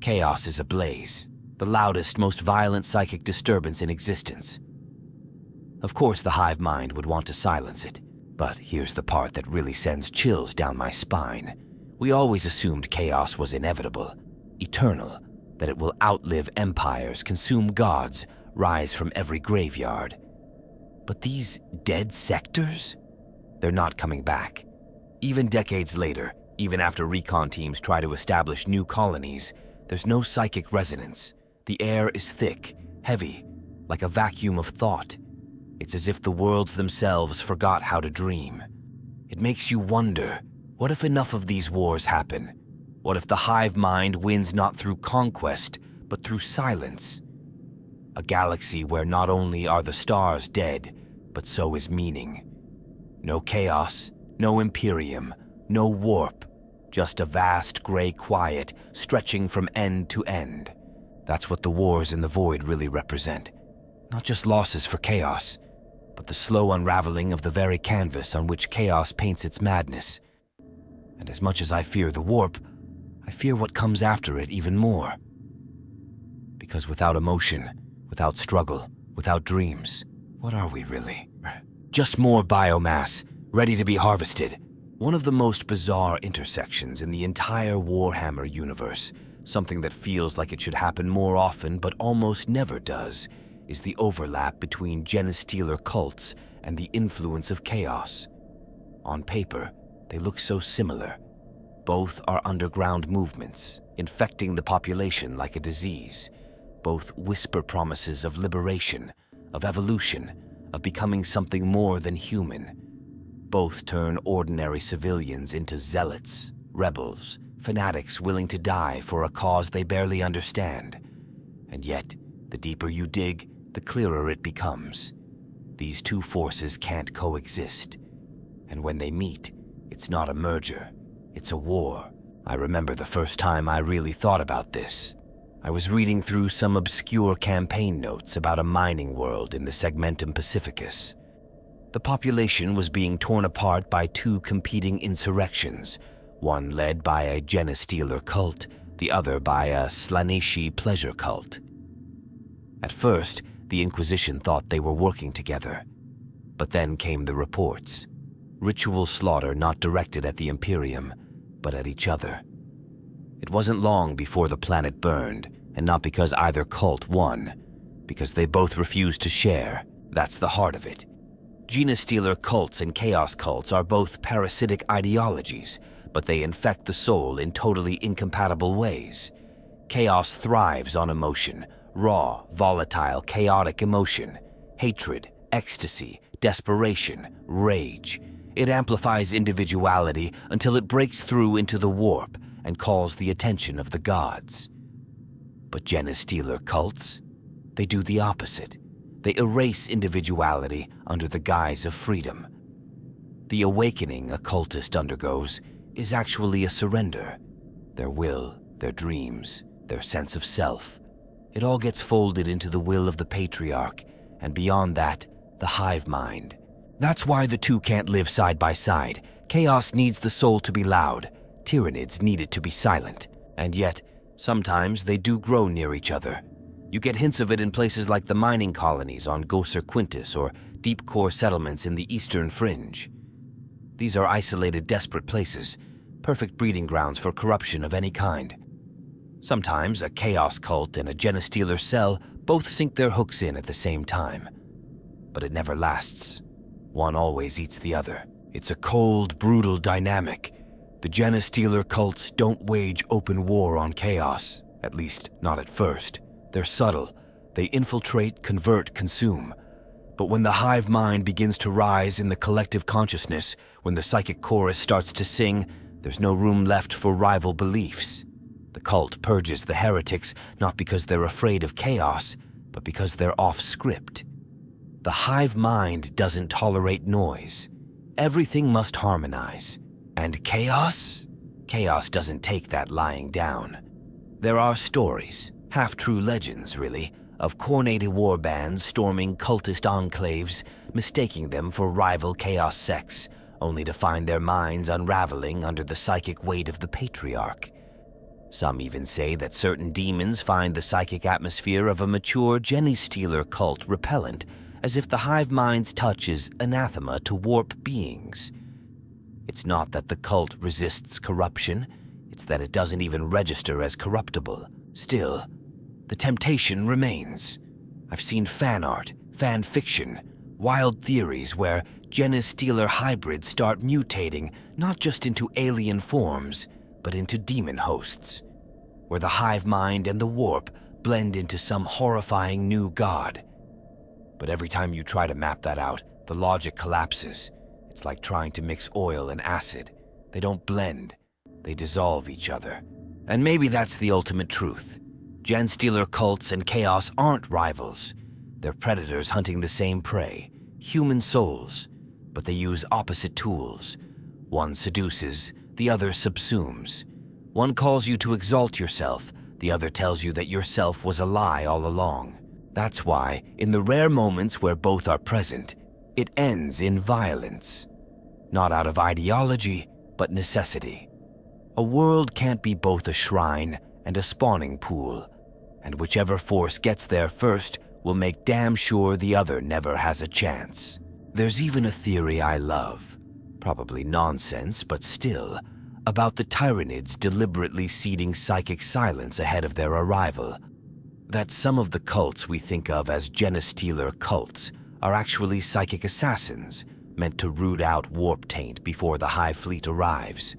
Chaos is ablaze, the loudest, most violent psychic disturbance in existence. Of course the hive mind would want to silence it, but here's the part that really sends chills down my spine. We always assumed chaos was inevitable, eternal, that it will outlive empires, consume gods, rise from every graveyard. But these dead sectors? They're not coming back. Even decades later, even after recon teams try to establish new colonies, there's no psychic resonance. The air is thick, heavy, like a vacuum of thought. It's as if the worlds themselves forgot how to dream. It makes you wonder, what if enough of these wars happen? What if the hive mind wins not through conquest, but through silence? A galaxy where not only are the stars dead, but so is meaning. No chaos, no Imperium, no warp, just a vast gray quiet stretching from end to end. That's what the wars in the void really represent. Not just losses for chaos, but the slow unraveling of the very canvas on which chaos paints its madness. And as much as I fear the warp, I fear what comes after it even more. Because without emotion, without struggle, without dreams, what are we really? Just more biomass, ready to be harvested. One of the most bizarre intersections in the entire Warhammer universe, something that feels like it should happen more often but almost never does, is the overlap between Genestealer cults and the influence of chaos. On paper, they look so similar. Both are underground movements, infecting the population like a disease. Both whisper promises of liberation, of evolution, of becoming something more than human. Both turn ordinary civilians into zealots, rebels, fanatics willing to die for a cause they barely understand. And yet, the deeper you dig, the clearer it becomes. These two forces can't coexist. And when they meet, it's not a merger. It's a war. I remember the first time I really thought about this. I was reading through some obscure campaign notes about a mining world in the Segmentum Pacificus. The population was being torn apart by two competing insurrections, one led by a Genestealer cult, the other by a Slaaneshi pleasure cult. At first, the Inquisition thought they were working together, but then came the reports. Ritual slaughter not directed at the Imperium, but at each other. It wasn't long before the planet burned, and not because either cult won, because they both refused to share. That's the heart of it. Genestealer cults and Chaos cults are both parasitic ideologies, but they infect the soul in totally incompatible ways. Chaos thrives on emotion, raw, volatile, chaotic emotion, hatred, ecstasy, desperation, rage. It amplifies individuality until it breaks through into the warp and calls the attention of the gods. But Genestealer cults, they do the opposite. They erase individuality under the guise of freedom. The awakening a cultist undergoes is actually a surrender. Their will, their dreams, their sense of self. It all gets folded into the will of the Patriarch, and beyond that, the hive mind. That's why the two can't live side by side. Chaos needs the soul to be loud. Tyranids need it to be silent. And yet, sometimes they do grow near each other. You get hints of it in places like the mining colonies on Gosser Quintus or deep core settlements in the eastern fringe. These are isolated, desperate places, perfect breeding grounds for corruption of any kind. Sometimes a Chaos cult and a Genestealer cell both sink their hooks in at the same time. But it never lasts. One always eats the other. It's a cold, brutal dynamic. The Genestealer cults don't wage open war on Chaos, at least not at first. They're subtle. They infiltrate, convert, consume. But when the hive mind begins to rise in the collective consciousness, when the psychic chorus starts to sing, there's no room left for rival beliefs. The cult purges the heretics not because they're afraid of Chaos, but because they're off script. The hive mind doesn't tolerate noise. Everything must harmonize. And Chaos? Chaos doesn't take that lying down. There are stories, half-true legends really, of coordinated war bands storming cultist enclaves, mistaking them for rival Chaos sects, only to find their minds unraveling under the psychic weight of the Patriarch. Some even say that certain demons find the psychic atmosphere of a mature Genestealer cult repellent, as if the hive mind's touch is anathema to warp beings. It's not that the cult resists corruption, it's that it doesn't even register as corruptible. Still, the temptation remains. I've seen fan art, fan fiction, wild theories where Genestealer hybrids start mutating not just into alien forms, but into demon hosts, where the hive mind and the warp blend into some horrifying new god. But every time you try to map that out, the logic collapses. It's like trying to mix oil and acid. They don't blend, they dissolve each other. And maybe that's the ultimate truth. Genestealer cults and Chaos aren't rivals. They're predators hunting the same prey, human souls, but they use opposite tools. One seduces, the other subsumes. One calls you to exalt yourself, the other tells you that yourself was a lie all along. That's why, in the rare moments where both are present, it ends in violence. Not out of ideology, but necessity. A world can't be both a shrine and a spawning pool, and whichever force gets there first will make damn sure the other never has a chance. There's even a theory I love, probably nonsense, but still, about the Tyranids deliberately ceding psychic silence ahead of their arrival. That some of the cults we think of as Genestealer cults are actually psychic assassins, meant to root out warp taint before the Hive Fleet arrives.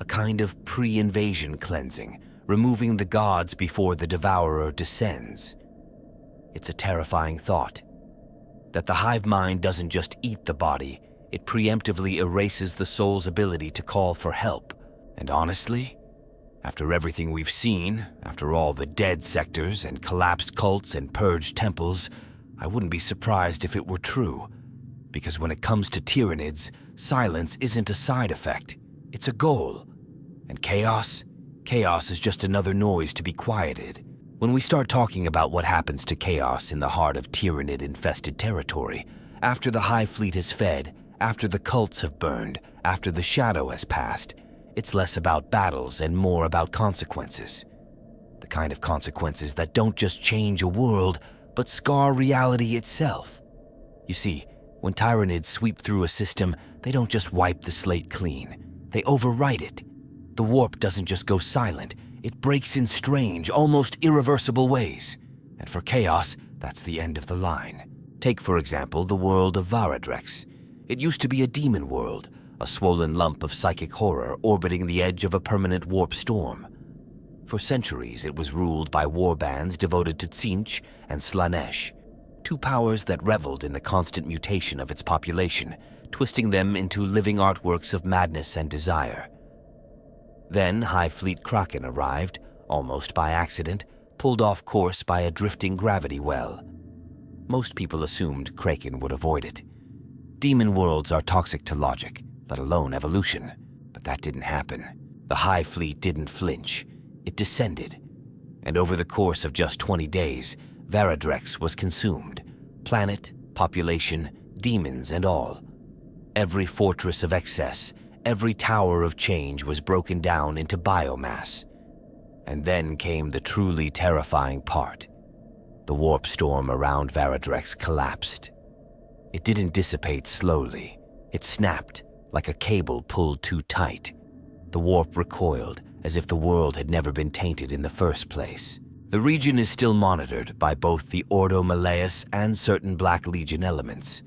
A kind of pre-invasion cleansing, removing the gods before the Devourer descends. It's a terrifying thought. That the hive mind doesn't just eat the body, it preemptively erases the soul's ability to call for help. And honestly, after everything we've seen, after all the dead sectors and collapsed cults and purged temples, I wouldn't be surprised if it were true. Because when it comes to Tyranids, silence isn't a side effect, it's a goal. And chaos? Chaos is just another noise to be quieted. When we start talking about what happens to chaos in the heart of Tyranid-infested territory, after the Hive Fleet has fed, after the cults have burned, after the shadow has passed, it's less about battles and more about consequences. The kind of consequences that don't just change a world, but scar reality itself. You see, when Tyranids sweep through a system, they don't just wipe the slate clean. They overwrite it. The warp doesn't just go silent. It breaks in strange, almost irreversible ways. And for chaos, that's the end of the line. Take, for example, the world of Varadrex. It used to be a demon world, a swollen lump of psychic horror orbiting the edge of a permanent warp storm. For centuries, it was ruled by warbands devoted to Tzeentch and Slaanesh, two powers that reveled in the constant mutation of its population, twisting them into living artworks of madness and desire. Then Hive Fleet Kraken arrived, almost by accident, pulled off course by a drifting gravity well. Most people assumed Kraken would avoid it. Demon worlds are toxic to logic, let alone evolution, but that didn't happen. The Hive Fleet didn't flinch. It descended, and over the course of just 20 days, Varadrex was consumed. Planet, population, demons and all. Every fortress of excess, every tower of change was broken down into biomass. And then came the truly terrifying part. The warp storm around Varadrex collapsed. It didn't dissipate slowly. It snapped, like a cable pulled too tight. The warp recoiled, as if the world had never been tainted in the first place. The region is still monitored by both the Ordo Malleus and certain Black Legion elements.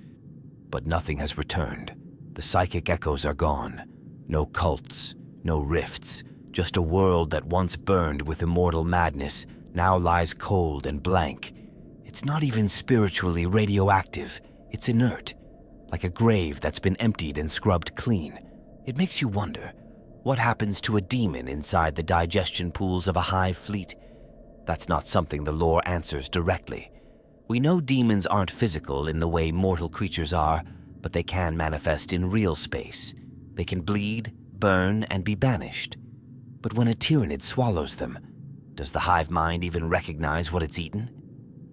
But nothing has returned. The psychic echoes are gone. No cults, no rifts, just a world that once burned with immortal madness now lies cold and blank. It's not even spiritually radioactive. It's inert, like a grave that's been emptied and scrubbed clean. It makes you wonder, what happens to a demon inside the digestion pools of a Hive Fleet? That's not something the lore answers directly. We know demons aren't physical in the way mortal creatures are, but they can manifest in real space. They can bleed, burn, and be banished. But when a Tyranid swallows them, does the hive mind even recognize what it's eaten?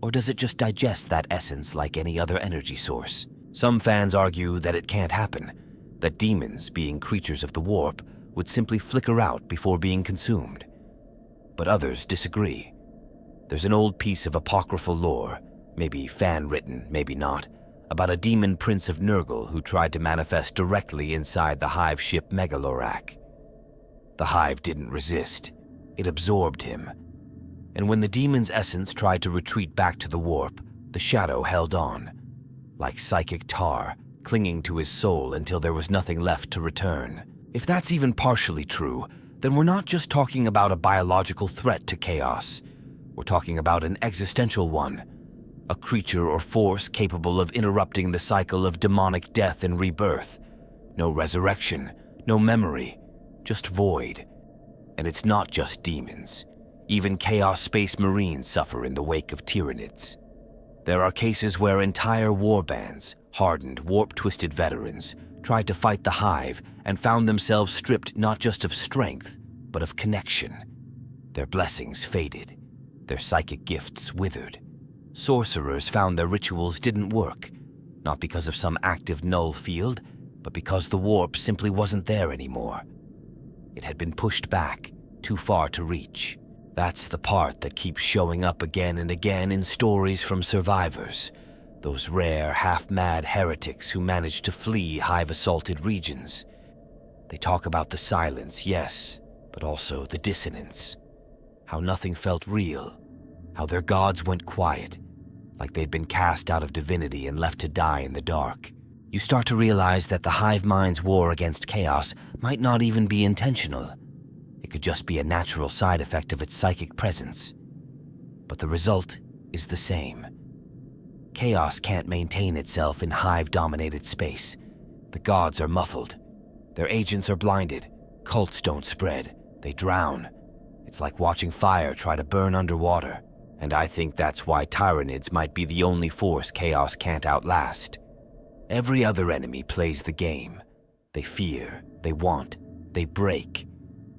Or does it just digest that essence like any other energy source? Some fans argue that it can't happen, that demons, being creatures of the warp, would simply flicker out before being consumed. But others disagree. There's an old piece of apocryphal lore, maybe fan-written, maybe not, about a demon prince of Nurgle who tried to manifest directly inside the hive ship Megalorak. The hive didn't resist. It absorbed him. And when the demon's essence tried to retreat back to the warp, the shadow held on, like psychic tar, clinging to his soul until there was nothing left to return. If that's even partially true, then we're not just talking about a biological threat to chaos. We're talking about an existential one, a creature or force capable of interrupting the cycle of demonic death and rebirth. No resurrection, no memory, just void. And it's not just demons. Even Chaos Space Marines suffer in the wake of Tyranids. There are cases where entire warbands, hardened, warp-twisted veterans, tried to fight the hive and found themselves stripped not just of strength, but of connection. Their blessings faded. Their psychic gifts withered. Sorcerers found their rituals didn't work, not because of some active null field, but because the warp simply wasn't there anymore. It had been pushed back, too far to reach. That's the part that keeps showing up again and again in stories from survivors, those rare, half-mad heretics who managed to flee hive-assaulted regions. They talk about the silence, yes, but also the dissonance. How nothing felt real, how their gods went quiet, like they'd been cast out of divinity and left to die in the dark. You start to realize that the hive mind's war against chaos might not even be intentional. It could just be a natural side effect of its psychic presence. But the result is the same. Chaos can't maintain itself in hive-dominated space. The gods are muffled. Their agents are blinded. Cults don't spread. They drown. It's like watching fire try to burn underwater. And I think that's why Tyranids might be the only force chaos can't outlast. Every other enemy plays the game. They fear, they want, they break.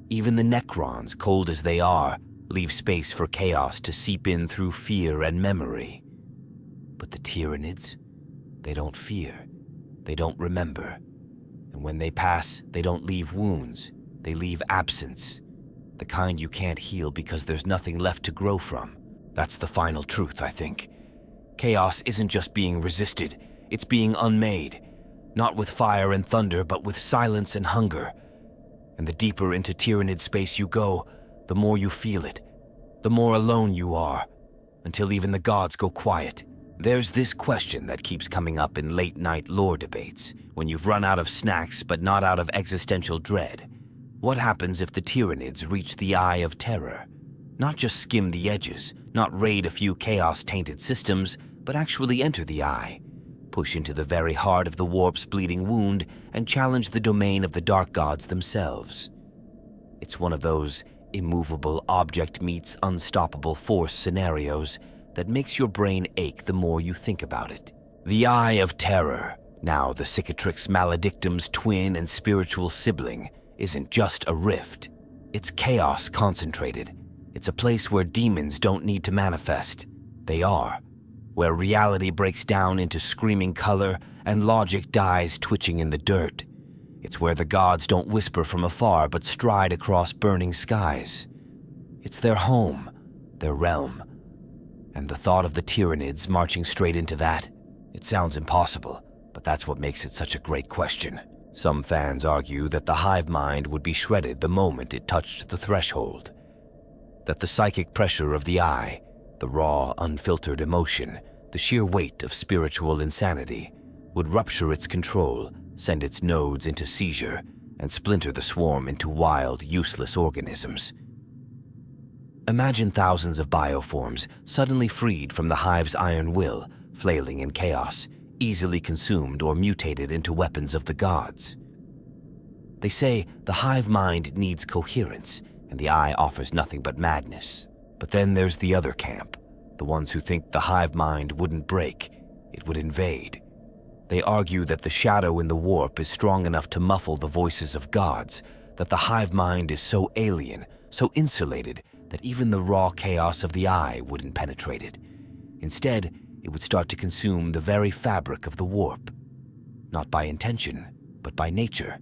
Even the Necrons, cold as they are, leave space for chaos to seep in through fear and memory. But the Tyranids, they don't fear, they don't remember. And when they pass, they don't leave wounds, they leave absence. The kind you can't heal because there's nothing left to grow from. That's the final truth, I think. Chaos isn't just being resisted, it's being unmade. Not with fire and thunder, but with silence and hunger. And the deeper into Tyranid space you go, the more you feel it, the more alone you are, until even the gods go quiet. There's this question that keeps coming up in late-night lore debates, when you've run out of snacks but not out of existential dread. What happens if the Tyranids reach the Eye of Terror? Not just skim the edges, not raid a few chaos-tainted systems, but actually enter the Eye, push into the very heart of the warp's bleeding wound, and challenge the domain of the dark gods themselves. It's one of those immovable object meets unstoppable force scenarios that makes your brain ache the more you think about it. The Eye of Terror, now the Cicatrix Maledictum's twin and spiritual sibling, isn't just a rift. It's chaos concentrated. It's a place where demons don't need to manifest. They are. Where reality breaks down into screaming color and logic dies twitching in the dirt. It's where the gods don't whisper from afar but stride across burning skies. It's their home, their realm. And the thought of the Tyranids marching straight into that, it sounds impossible, but that's what makes it such a great question. Some fans argue that the hive mind would be shredded the moment it touched the threshold. That the psychic pressure of the Eye, the raw, unfiltered emotion, the sheer weight of spiritual insanity, would rupture its control, send its nodes into seizure, and splinter the swarm into wild, useless organisms. Imagine thousands of bioforms suddenly freed from the hive's iron will, flailing in chaos, easily consumed or mutated into weapons of the gods. They say the hive mind needs coherence, and the Eye offers nothing but madness. But then there's the other camp, the ones who think the hive mind wouldn't break, it would invade. They argue that the shadow in the warp is strong enough to muffle the voices of gods, that the hive mind is so alien, so insulated, that even the raw chaos of the Eye wouldn't penetrate it. Instead, it would start to consume the very fabric of the warp. Not by intention, but by nature.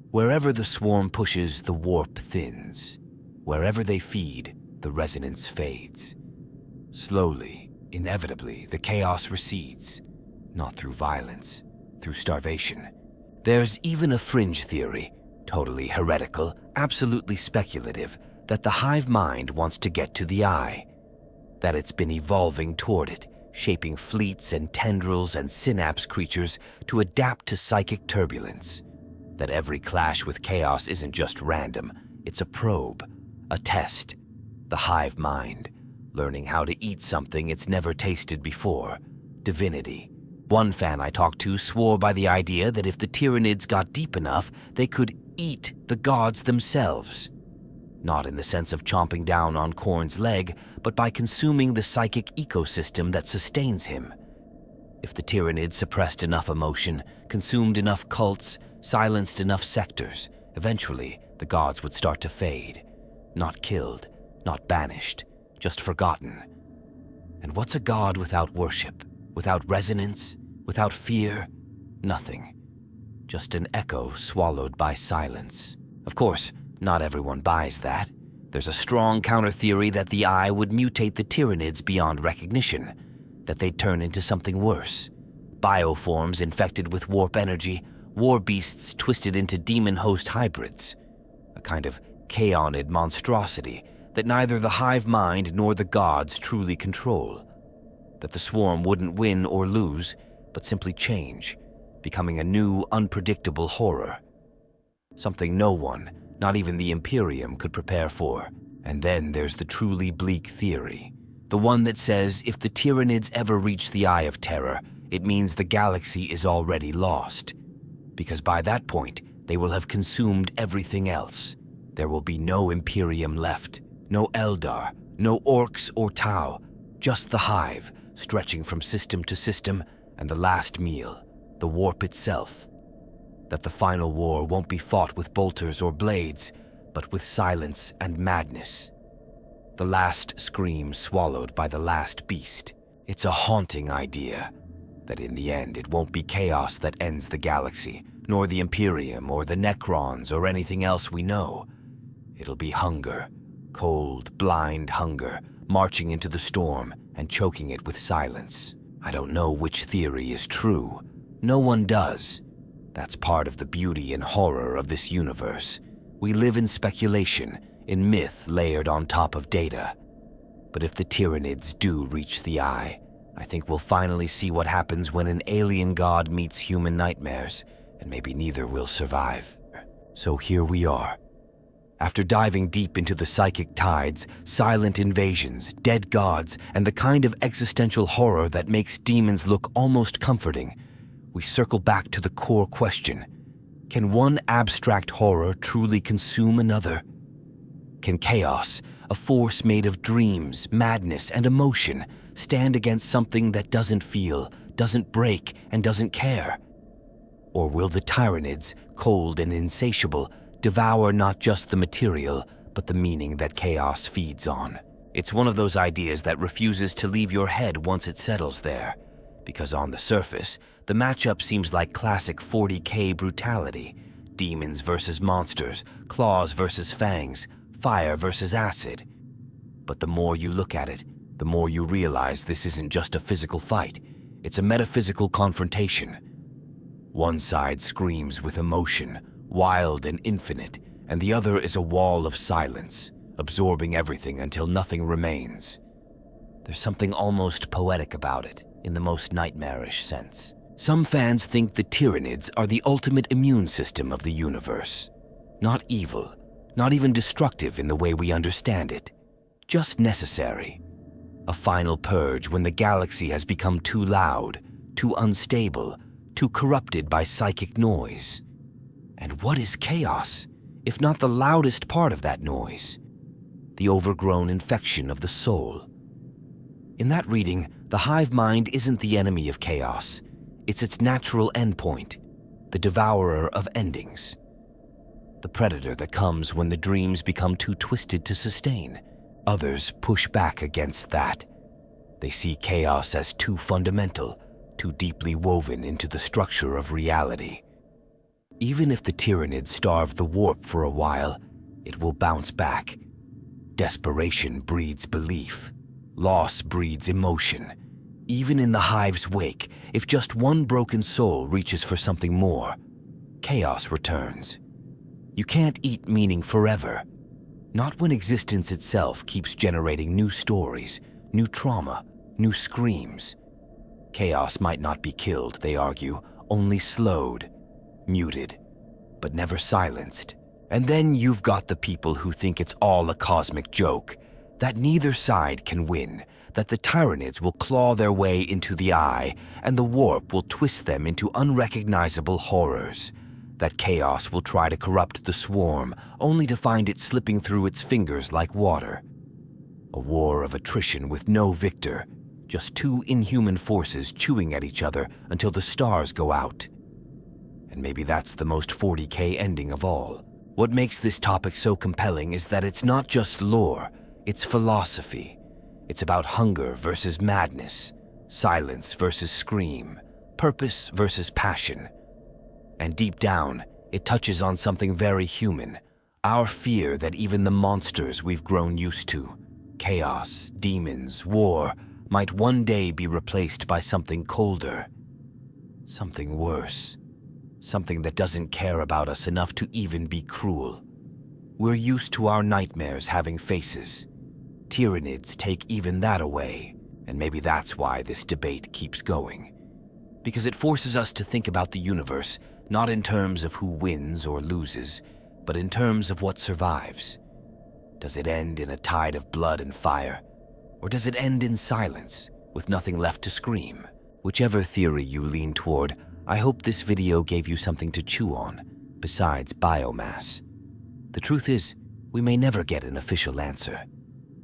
Wherever the swarm pushes, the warp thins. Wherever they feed, the resonance fades. Slowly, inevitably, the chaos recedes. Not through violence, through starvation. There's even a fringe theory, totally heretical, absolutely speculative, that the hive mind wants to get to the Eye, that it's been evolving toward it, shaping fleets and tendrils and synapse creatures to adapt to psychic turbulence, that every clash with chaos isn't just random, it's a probe, a test, the hive mind, learning how to eat something it's never tasted before, divinity. One fan I talked to swore by the idea that if the Tyranids got deep enough, they could eat the gods themselves. Not in the sense of chomping down on Khorne's leg, but by consuming the psychic ecosystem that sustains him. If the Tyranids suppressed enough emotion, consumed enough cults, silenced enough sectors, eventually the gods would start to fade. Not killed, not banished, just forgotten. And what's a god without worship, without resonance, without fear? Nothing. Just an echo swallowed by silence. Of course, not everyone buys that. There's a strong counter-theory that the Eye would mutate the Tyranids beyond recognition, that they'd turn into something worse. Bioforms infected with warp energy, war beasts twisted into demon host hybrids. A kind of chaonid monstrosity that neither the hive mind nor the gods truly control. That the swarm wouldn't win or lose, but simply change, becoming a new, unpredictable horror. Something no one, not even the Imperium, could prepare for. And then there's the truly bleak theory. The one that says if the Tyranids ever reach the Eye of Terror, it means the galaxy is already lost. Because by that point, they will have consumed everything else. There will be no Imperium left, no Eldar, no Orcs or Tau, just the Hive, stretching from system to system, and the last meal, the warp itself. That the final war won't be fought with bolters or blades, but with silence and madness. The last scream swallowed by the last beast. It's a haunting idea, that in the end it won't be chaos that ends the galaxy, nor the Imperium or the Necrons or anything else we know. It'll be hunger, cold, blind hunger, marching into the storm and choking it with silence. I don't know which theory is true. No one does. That's part of the beauty and horror of this universe. We live in speculation, in myth layered on top of data. But if the Tyranids do reach the Eye, I think we'll finally see what happens when an alien god meets human nightmares, and maybe neither will survive. So here we are. After diving deep into the psychic tides, silent invasions, dead gods, and the kind of existential horror that makes demons look almost comforting, we circle back to the core question. Can one abstract horror truly consume another? Can chaos, a force made of dreams, madness, and emotion, stand against something that doesn't feel, doesn't break, and doesn't care? Or will the Tyranids, cold and insatiable, devour not just the material, but the meaning that chaos feeds on? It's one of those ideas that refuses to leave your head once it settles there, because on the surface, the matchup seems like classic 40K brutality. Demons versus monsters, claws versus fangs, fire versus acid. But the more you look at it, the more you realize this isn't just a physical fight. It's a metaphysical confrontation. One side screams with emotion, wild and infinite, and the other is a wall of silence, absorbing everything until nothing remains. There's something almost poetic about it, in the most nightmarish sense. Some fans think the Tyranids are the ultimate immune system of the universe. Not evil, not even destructive in the way we understand it, just necessary. A final purge when the galaxy has become too loud, too unstable, too corrupted by psychic noise. And what is chaos, if not the loudest part of that noise? The overgrown infection of the soul. In that reading, the hive mind isn't the enemy of chaos. It's its natural endpoint, the devourer of endings. The predator that comes when the dreams become too twisted to sustain. Others push back against that. They see chaos as too fundamental, too deeply woven into the structure of reality. Even if the Tyranids starve the warp for a while, it will bounce back. Desperation breeds belief. Loss breeds emotion. Even in the hive's wake, if just one broken soul reaches for something more, chaos returns. You can't eat meaning forever. Not when existence itself keeps generating new stories, new trauma, new screams. Chaos might not be killed, they argue, only slowed, muted, but never silenced. And then you've got the people who think it's all a cosmic joke, that neither side can win, that the Tyranids will claw their way into the Eye, and the warp will twist them into unrecognizable horrors, that chaos will try to corrupt the swarm, only to find it slipping through its fingers like water. A war of attrition with no victor, just two inhuman forces chewing at each other until the stars go out. And maybe that's the most 40K ending of all. What makes this topic so compelling is that it's not just lore, it's philosophy. It's about hunger versus madness, silence versus scream, purpose versus passion. And deep down, it touches on something very human, our fear that even the monsters we've grown used to, chaos, demons, war, might one day be replaced by something colder, something worse, something that doesn't care about us enough to even be cruel. We're used to our nightmares having faces. Tyranids take even that away, and maybe that's why this debate keeps going. Because it forces us to think about the universe, not in terms of who wins or loses, but in terms of what survives. Does it end in a tide of blood and fire? Or does it end in silence, with nothing left to scream? Whichever theory you lean toward, I hope this video gave you something to chew on, besides biomass. The truth is, we may never get an official answer.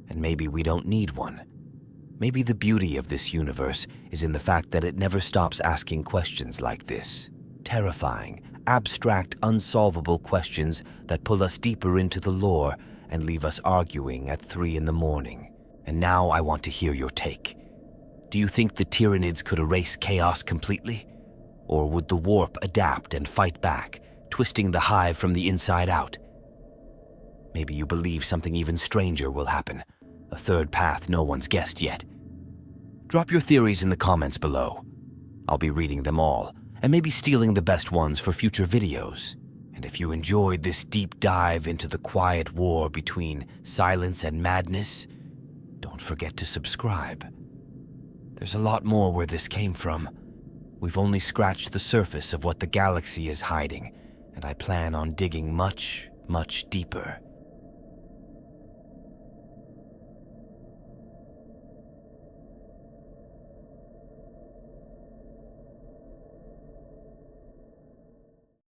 And maybe we don't need one. Maybe the beauty of this universe is in the fact that it never stops asking questions like this. Terrifying, abstract, unsolvable questions that pull us deeper into the lore and leave us arguing at 3 in the morning. And now I want to hear your take. Do you think the Tyranids could erase chaos completely? Or would the warp adapt and fight back, twisting the hive from the inside out? Maybe you believe something even stranger will happen, a third path no one's guessed yet. Drop your theories in the comments below. I'll be reading them all, and maybe stealing the best ones for future videos. And if you enjoyed this deep dive into the quiet war between silence and madness, don't forget to subscribe. There's a lot more where this came from. We've only scratched the surface of what the galaxy is hiding, and I plan on digging much, much deeper.